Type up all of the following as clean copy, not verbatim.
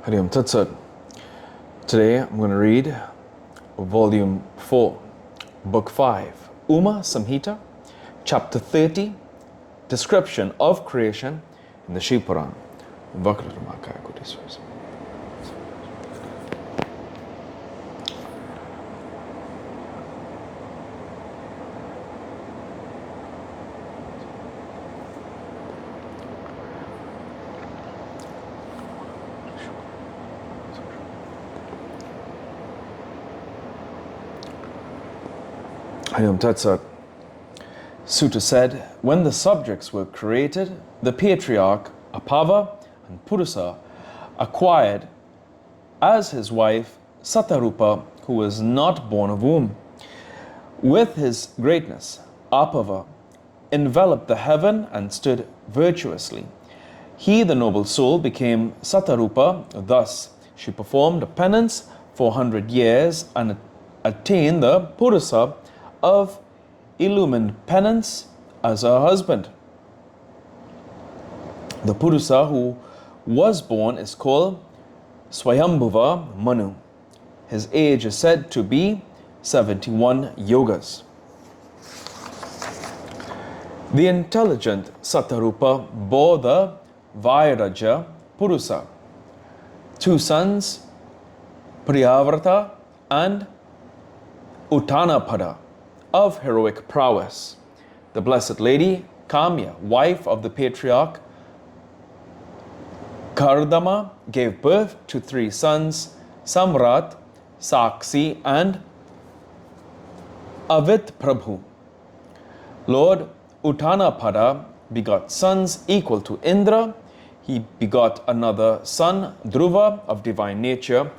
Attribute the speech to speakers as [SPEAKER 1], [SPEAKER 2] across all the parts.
[SPEAKER 1] Hari Om Tat Sat. Today I'm going to read Volume 4, Book 5, UmaSamhita, Chapter 30, Description of Creation in the Shiva Puran. Hari Om Tat Sat. Sutta said, when the subjects were created, the patriarch Apava and Purusa acquired as his wife Satarupa, who was not born of womb. With his greatness, Apava enveloped the heaven and stood virtuously. He, the noble soul, became Satarupa. Thus, she performed a penance for 100 years and attained the Purusa of illumined penance as her husband. The Purusa who was born is called Swayambhuva Manu. His age is said to be 71 yogas. The intelligent Satarupa bore the Vairaja Purusa, 2 sons, Priyavrata and Uttanapada, of heroic prowess. The Blessed Lady, Kamya, wife of the patriarch Kardama, gave birth to 3 sons, Samrat, Saksi and Avit Prabhu. Lord Uttanapada begot sons equal to Indra. He begot another son, Dhruva, of divine nature,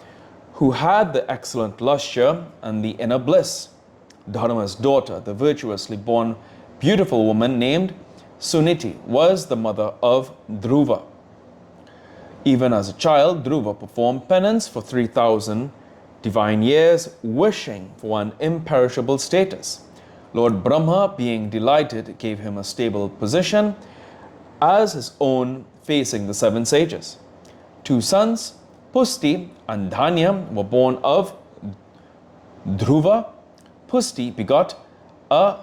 [SPEAKER 1] who had the excellent lustre and the inner bliss. Dharma's daughter, the virtuously born beautiful woman named Suniti, was the mother of Dhruva. Even as a child, Dhruva performed penance for 3,000 divine years, wishing for an imperishable status. Lord Brahma, being delighted, gave him a stable position as his own facing the 7 sages. 2 sons, Pusti and Dhanya, were born of Dhruva. Pusti begot a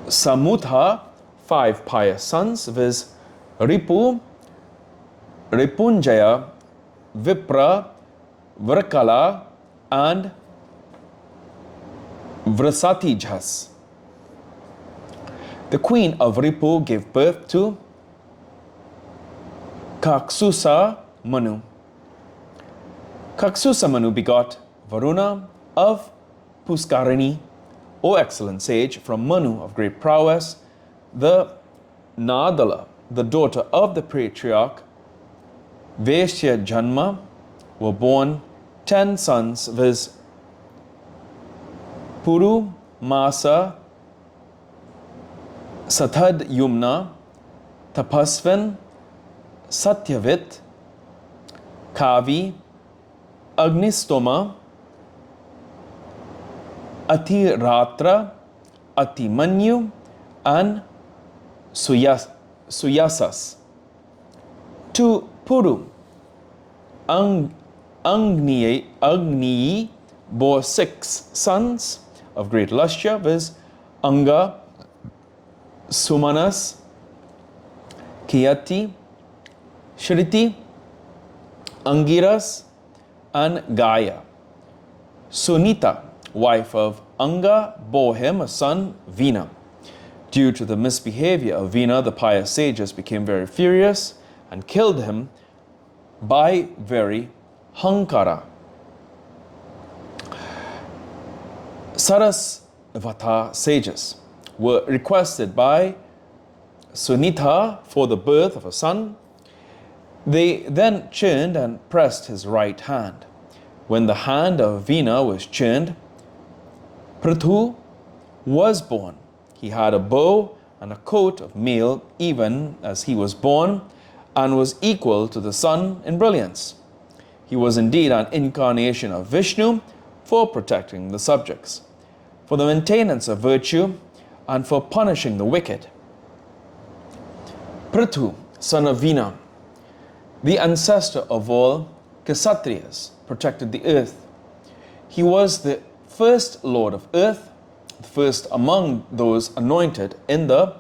[SPEAKER 1] Samutha, 5 pious sons, viz. Ripu, Ripunjaya, Vipra, Vrakala, and Vrasatijas. The queen of Ripu gave birth to Kaksusa Manu. Kaksusa Manu begot Varuna of Puskarini, O excellent sage, from Manu of great prowess. The Nadala, the daughter of the patriarch Vaishya Janma, were born 10 sons, viz. Puru, Masa, Sathad Yumna, Tapasvin, Satyavit, Kavi, Agnistoma, Atiratra, Atimanyu, and Suyasas. To Puru, Agniyi bore 6 sons of great lustre, viz. Anga, Sumanas, Kiyati, Shriti, Angiras, and Gaya. Sunita, wife of Anga, bore him a son, Vina. Due to the misbehavior of Vina, the pious sages became very furious and killed him by very Hankara. Sarasvata sages were requested by Sunita for the birth of a son. They then churned and pressed his right hand. When the hand of Vina was churned, Prithu was born. He had a bow and a coat of mail even as he was born, and was equal to the sun in brilliance. He was indeed an incarnation of Vishnu for protecting the subjects, for the maintenance of virtue, and for punishing the wicked. Prithu, son of Vina, The ancestor of all Kshatriyas protected the earth. He was the first lord of earth, the first among those anointed in the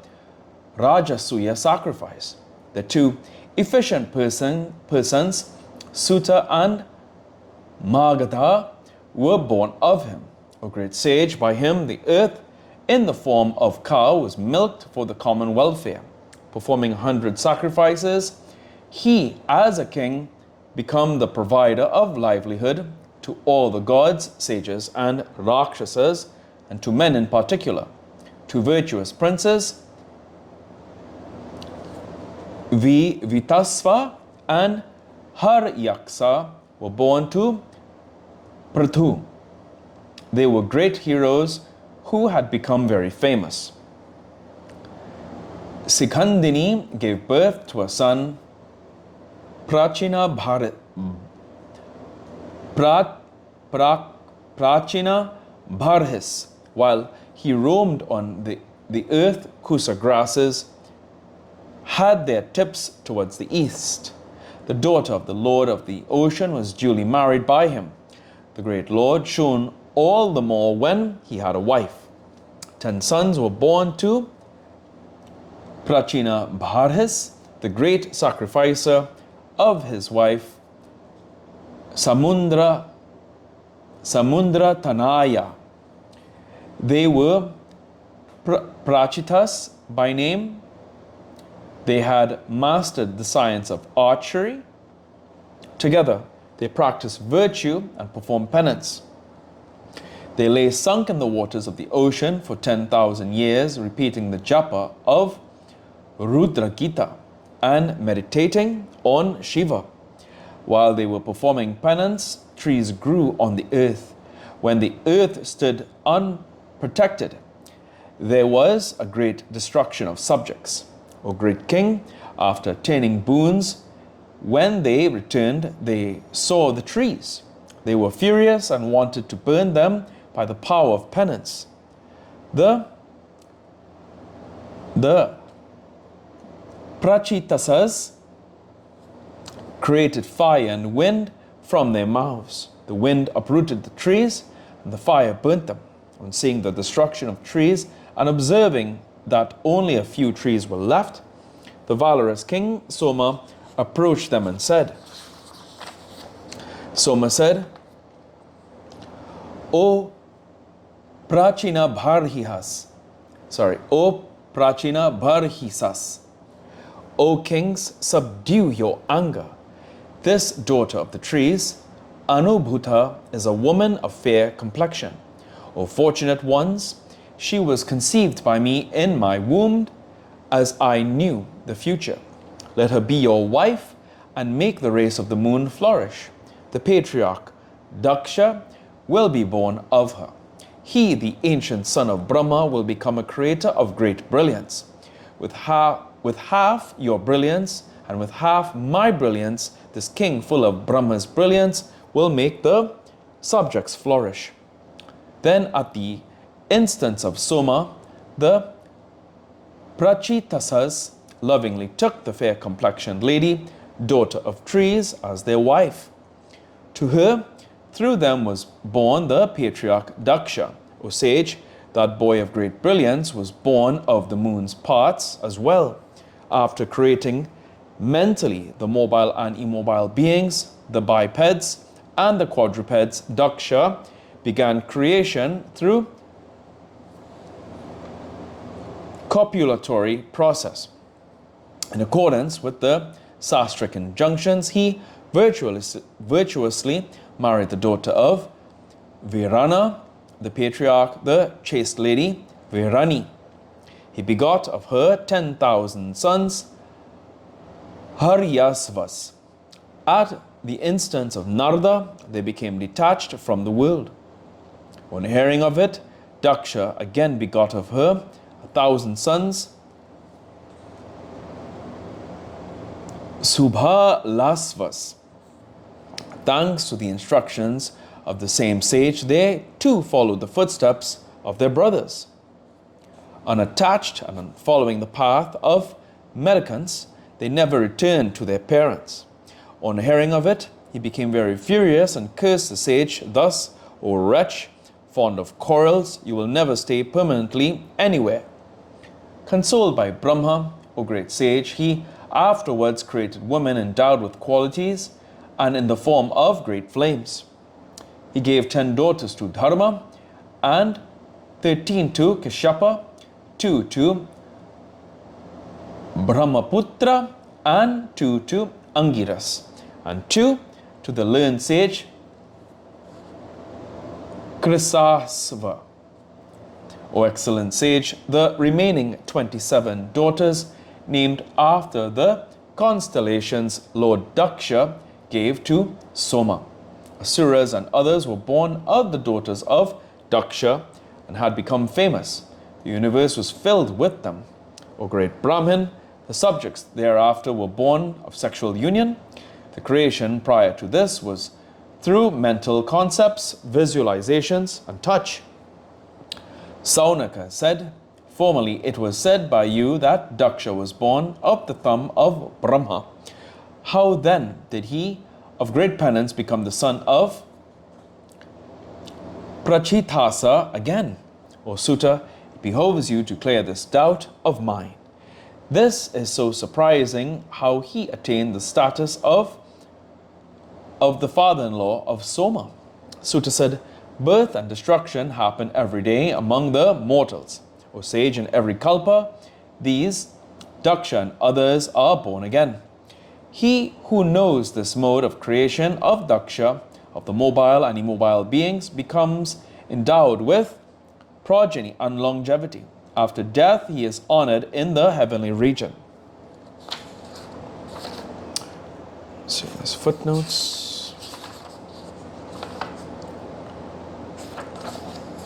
[SPEAKER 1] Rajasuya sacrifice. The two efficient persons, Sutta and Magadha, were born of him. O great sage, by him the earth in the form of cow was milked for the common welfare. Performing 100 sacrifices, he, as a king, became the provider of livelihood to all the gods, sages, and rakshasas, and to men in particular. Two virtuous princes, Vitasva and Haryaksa, were born to Prithu. They were great heroes who had become very famous. Sikandini gave birth to a son, Prachina Bharhis. While he roamed on the earth, Kusa grasses had their tips towards the east. The daughter of the Lord of the ocean was duly married by him. The great Lord shone all the more when he had a wife. 10 sons were born to Prachina Bharhis, the great sacrificer of his wife Samundra Tanaya. They were Prachitas by name. They had mastered the science of archery. Together, they practiced virtue and performed penance. They lay sunk in the waters of the ocean for 10,000 years, repeating the japa of Rudra Gita and meditating on Shiva. While they were performing penance, trees grew on the earth. When the earth stood unprotected, there was a great destruction of subjects. O great king, after attaining boons, when they returned, they saw the trees. They were furious and wanted to burn them by the power of penance. The Prachitasas created fire and wind from their mouths. The wind uprooted the trees, and the fire burnt them. On seeing the destruction of trees and observing that only a few trees were left, the valorous king Soma approached them and said, Soma said, O Prachina Bharhisas, O kings, subdue your anger. This daughter of the trees, Anubhuta, is a woman of fair complexion. O fortunate ones, she was conceived by me in my womb as I knew the future. Let her be your wife and make the race of the moon flourish. The patriarch Daksha will be born of her. He, the ancient son of Brahma, will become a creator of great brilliance. With half your brilliance and with half my brilliance, this king full of Brahma's brilliance will make the subjects flourish. Then at the instance of Soma, the Prachitasas lovingly took the fair complexioned lady, daughter of trees, as their wife. To her, through them was born the patriarch Daksha. O sage, that boy of great brilliance was born of the moon's parts as well. After creating mentally the mobile and immobile beings, the bipeds and the quadrupeds, Daksha began creation through copulatory process. In accordance with the sastric injunctions, he virtuously married the daughter of Virana, the patriarch, the chaste lady, Virani. He begot of her 10,000 sons, Haryasvas. At the instance of Narada, they became detached from the world. On hearing of it, Daksha again begot of her 1,000 sons, Subhalasvas. Thanks to the instructions of the same sage, they too followed the footsteps of their brothers. Unattached and following the path of mendicants, they never returned to their parents. On hearing of it, he became very furious and cursed the sage thus, "O wretch, fond of quarrels, you will never stay permanently anywhere." Consoled by Brahma, O great sage, he afterwards created women endowed with qualities and in the form of great flames. He gave 10 daughters to Dharma, and 13 to Kashyapa, 2 to Brahmaputra, and 2 to Angiras, and 2 to the learned sage Krisasva. O excellent sage, the remaining 27 daughters, named after the constellations Lord Daksha gave to Soma. Asuras and others were born of the daughters of Daksha and had become famous. The universe was filled with them. O great Brahmin, the subjects thereafter were born of sexual union. The creation prior to this was through mental concepts, visualizations, and touch. Saunaka said, "Formerly it was said by you that Daksha was born of the thumb of Brahma. How then did he of great penance become the son of Prachitasa again? O Sutta, it behoves you to clear this doubt of mine. This is so surprising how he attained the status of the father-in-law of Soma." Sutta said, "Birth and destruction happen every day among the mortals. O sage, in every kalpa, these, Daksha and others, are born again. He who knows this mode of creation of Daksha, of the mobile and immobile beings, becomes endowed with progeny and longevity. After death, he is honored in the heavenly region." So there's footnotes.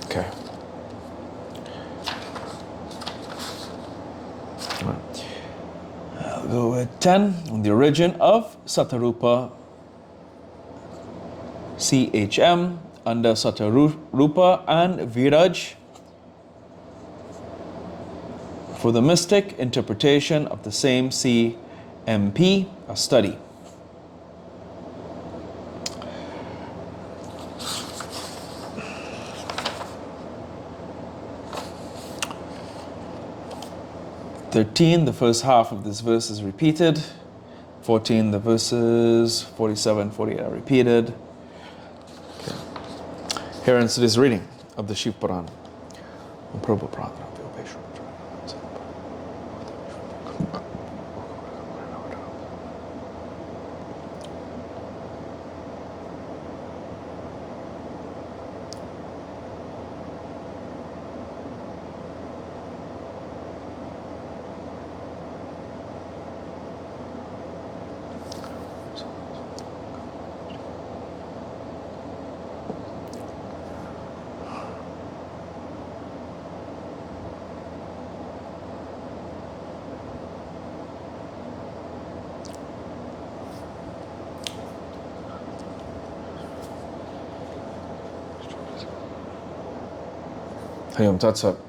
[SPEAKER 1] Okay. I'll go with 10 on the origin of Satarupa CHM under Satarupa and Viraj for the mystic interpretation of the same CMP, a study. The first half of this verse is repeated. 14, the verses 47, 48 are repeated. Okay. Here ends today's reading of the Shiva Puran. Hayom Tat Sat.